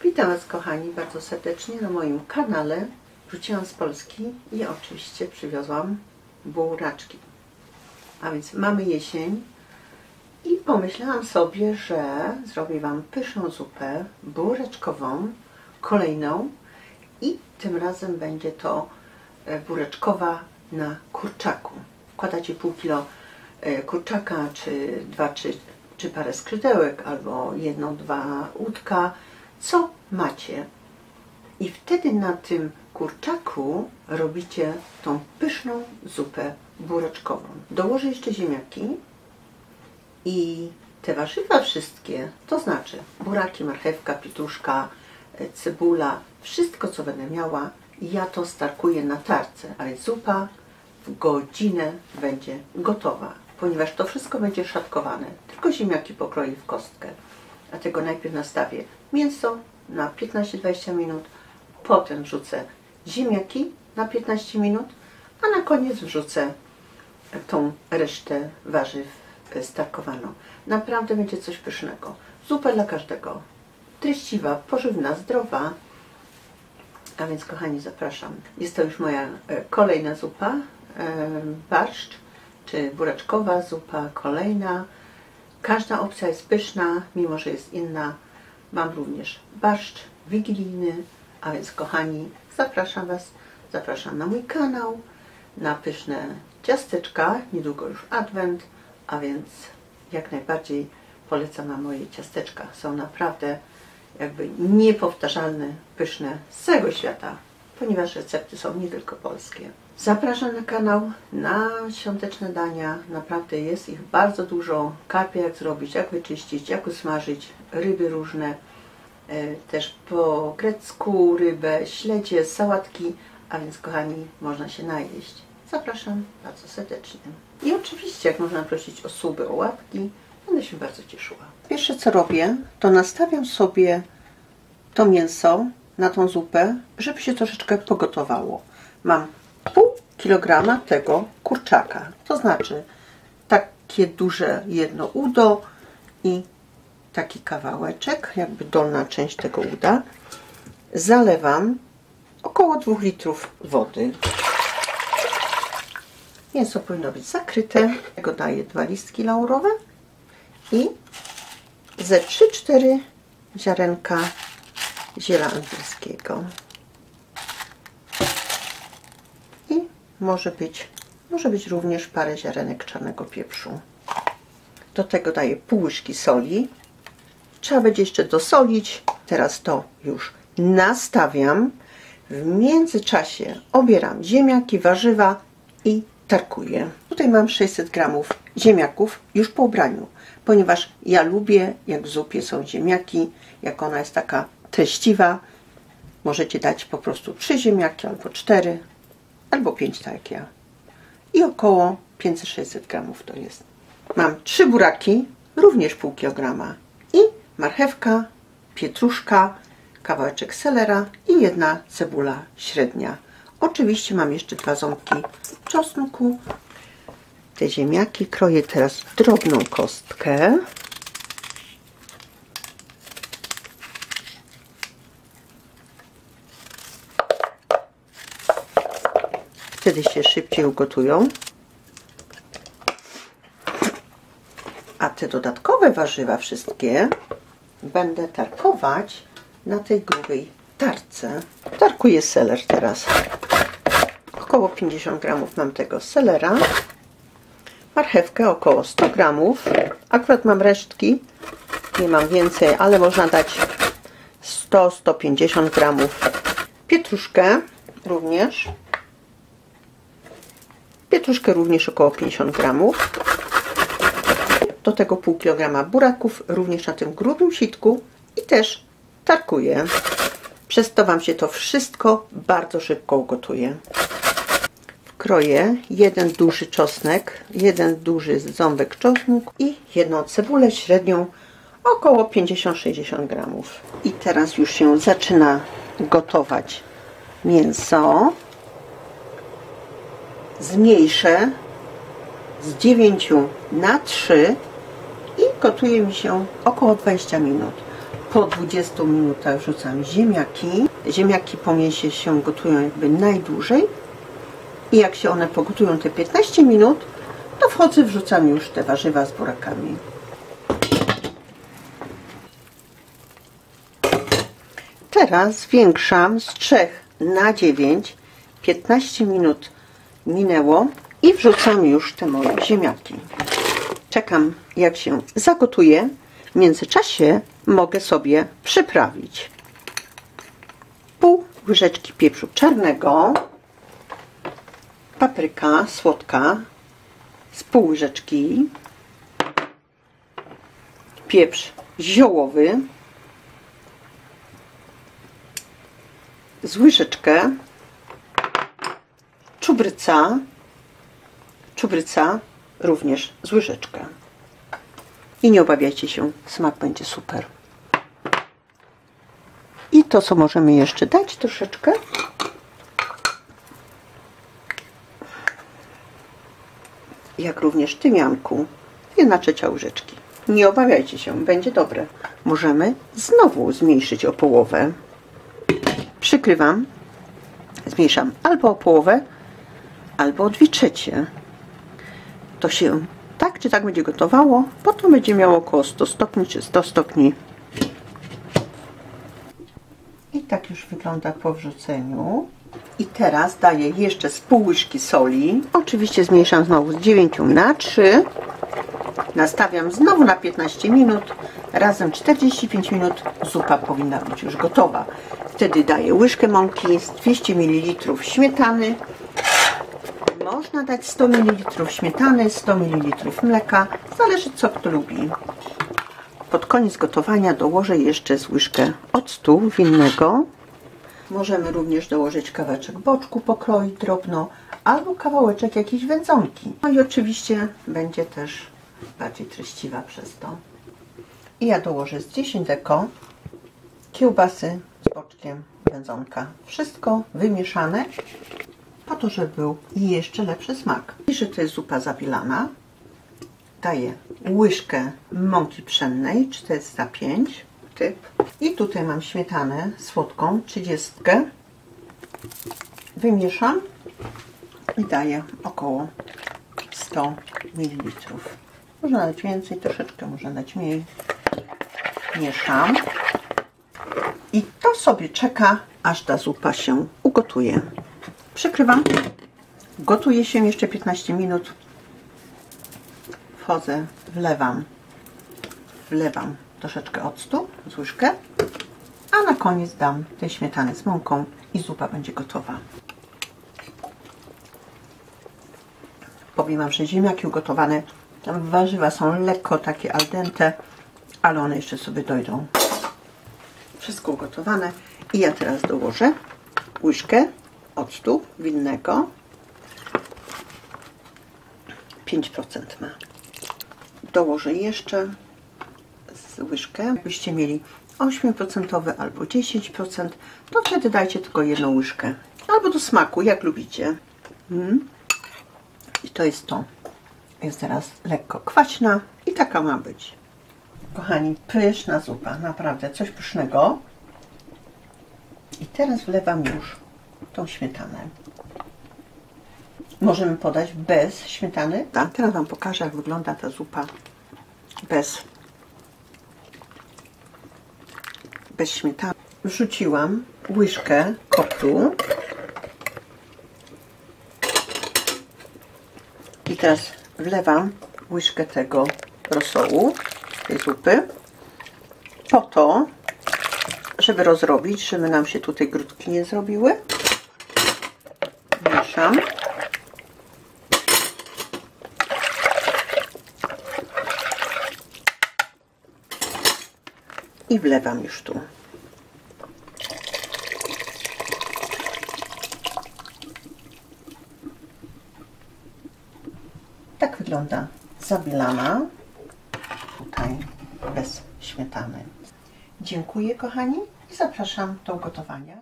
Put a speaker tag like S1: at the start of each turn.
S1: Witam Was, kochani, bardzo serdecznie na moim kanale. Wróciłam z Polski i oczywiście przywiozłam buraczki. A więc mamy jesień i pomyślałam sobie, że zrobię Wam pyszną zupę buraczkową, kolejną, i tym razem będzie to buraczkowa na kurczaku. Wkładacie pół kilo kurczaka, czy dwa, czy parę skrzydełek, albo jedno, dwa łódka, co macie. I wtedy na tym kurczaku robicie tą pyszną zupę buraczkową. Dołożę jeszcze ziemniaki i te warzywa wszystkie, to znaczy buraki, marchewka, pietruszka, cebula, wszystko co będę miała, ja to starkuję na tarce, a więc zupa w godzinę będzie gotowa, ponieważ to wszystko będzie szatkowane. Tylko ziemniaki pokroję w kostkę. Dlatego najpierw nastawię mięso na 15-20 minut, potem wrzucę ziemniaki na 15 minut, a na koniec wrzucę tą resztę warzyw starkowaną. Naprawdę będzie coś pysznego. Zupa dla każdego. Treściwa, pożywna, zdrowa. A więc, kochani, zapraszam. Jest to już moja kolejna zupa, barszcz, czy buraczkowa zupa kolejna. Każda opcja jest pyszna, mimo że jest inna. Mam również barszcz wigilijny, a więc, kochani, zapraszam Was, zapraszam na mój kanał, na pyszne ciasteczka, niedługo już adwent, a więc jak najbardziej polecam na moje ciasteczka. Są naprawdę jakby niepowtarzalne, pyszne z całego świata, ponieważ recepty są nie tylko polskie. Zapraszam na kanał, na świąteczne dania, naprawdę jest ich bardzo dużo. Karpie jak zrobić, jak wyczyścić, jak usmażyć, ryby różne, też po grecku rybę, śledzie, sałatki, a więc, kochani, można się najeść. Zapraszam bardzo serdecznie. I oczywiście, jak można prosić o suby, o łapki, będę się bardzo cieszyła. Pierwsze co robię, to nastawiam sobie to mięso na tą zupę, żeby się troszeczkę pogotowało. Mam pół kilograma tego kurczaka, to znaczy takie duże jedno udo i taki kawałeczek, jakby dolna część tego uda. Zalewam około 2 litrów wody. Mięso powinno być zakryte. Tego daję 2 listki laurowe i ze 3-4 ziarenka ziela angielskiego. I może być również parę ziarenek czarnego pieprzu. Do tego daję pół łyżki soli. Trzeba będzie jeszcze dosolić. Teraz to już nastawiam. W międzyczasie obieram ziemniaki, warzywa i tarkuję. Tutaj mam 600 gramów ziemniaków już po ubraniu, ponieważ ja lubię, jak w zupie są ziemniaki, jak ona jest taka treściwa. Możecie dać po prostu 3 ziemniaki, albo 4, albo 5, tak jak ja. I około 500-600 gramów to jest. Mam 3 buraki, również pół kilograma. I marchewka, pietruszka, kawałeczek selera i jedna cebula średnia. Oczywiście mam jeszcze 2 ząbki czosnku. Te ziemniaki kroję teraz w drobną kostkę. Wtedy się szybciej ugotują. A te dodatkowe warzywa wszystkie będę tarkować na tej grubej tarce. Tarkuję seler teraz. Około 50 gramów mam tego selera. Marchewkę około 100 gramów. Akurat mam resztki. Nie mam więcej, ale można dać 100-150 gramów. Pietruszkę również. Pietruszkę również około 50 gramów. Do tego pół kilograma buraków, również na tym grubym sitku, i też tarkuję. Przez to Wam się to wszystko bardzo szybko ugotuje. Wkroję jeden duży czosnek, jeden duży ząbek czosnku i jedną cebulę średnią, około 50-60 gramów. I teraz już się zaczyna gotować mięso. Zmniejszę z 9 na 3 i gotuje mi się około 20 minut. Po 20 minutach wrzucam ziemniaki. Ziemniaki po mięsie się gotują jakby najdłużej. I jak się one pogotują te 15 minut, to wchodzę, wrzucam już te warzywa z burakami. Teraz zwiększam z 3 na 9. 15 minut minęło i wrzucam już te moje ziemniaki. Czekam, jak się zagotuje. W międzyczasie mogę sobie przyprawić pół łyżeczki pieprzu czarnego, papryka słodka z pół łyżeczki, pieprz ziołowy z łyżeczkę, czubryca również z łyżeczkę. I nie obawiajcie się, smak będzie super. I to, co możemy jeszcze dać troszeczkę, jak również tymianku, 1/3 łyżeczki. Nie obawiajcie się, będzie dobre. Możemy znowu zmniejszyć o połowę. Przykrywam, zmniejszam albo o połowę, albo o 2/3. To się tak czy tak będzie gotowało, potem będzie miało około 100 stopni czy 100 stopni. I tak już wygląda po wrzuceniu. I teraz daję jeszcze z pół łyżki soli. Oczywiście zmniejszam znowu z 9 na 3. Nastawiam znowu na 15 minut. Razem 45 minut zupa powinna być już gotowa. Wtedy daję łyżkę mąki z 200 ml śmietany. Można dać 100 ml śmietany, 100 ml mleka. Zależy, co kto lubi. Pod koniec gotowania dołożę jeszcze z łyżkę octu winnego. Możemy również dołożyć kawałeczek boczku, pokroić drobno, albo kawałeczek jakiejś wędzonki. No i oczywiście będzie też bardziej treściwa przez to. I ja dołożę z 10 deko kiełbasy z boczkiem, wędzonka. Wszystko wymieszane po to, żeby był jeszcze lepszy smak. I że to jest zupa zabilana, daję łyżkę mąki pszennej 405 typ. I tutaj mam śmietanę słodką 30. Wymieszam i daję około 100 ml. Można dać więcej, troszeczkę można dać mniej. Mieszam. I to sobie czeka, aż ta zupa się ugotuje. Przykrywam. Gotuje się jeszcze 15 minut. Wchodzę, wlewam troszeczkę octu z łyżkę, a na koniec dam tej śmietany z mąką i zupa będzie gotowa. Powiem wam, że ziemniaki ugotowane, tam warzywa są lekko takie al dente, ale one jeszcze sobie dojdą. Wszystko ugotowane i ja teraz dołożę łyżkę octu winnego. 5% ma. Dołożę jeszcze z łyżkę. Jakbyście mieli 8% albo 10%, to wtedy dajcie tylko jedną łyżkę. Albo do smaku, jak lubicie. I to jest to. Jest teraz lekko kwaśna i taka ma być. Kochani, pyszna zupa, naprawdę coś pysznego. I teraz wlewam już tą śmietanę. Możemy podać bez śmietany. Tak, teraz wam pokażę, jak wygląda ta zupa bez śmietany. Wrzuciłam łyżkę kopru. I teraz wlewam łyżkę tego rosołu, tej zupy, po to, żeby rozrobić, żeby nam się tutaj grudki nie zrobiły. Mieszam. I wlewam już tu. Tak wygląda zabilana, tutaj bez śmietany. Dziękuję, kochani, i zapraszam do gotowania.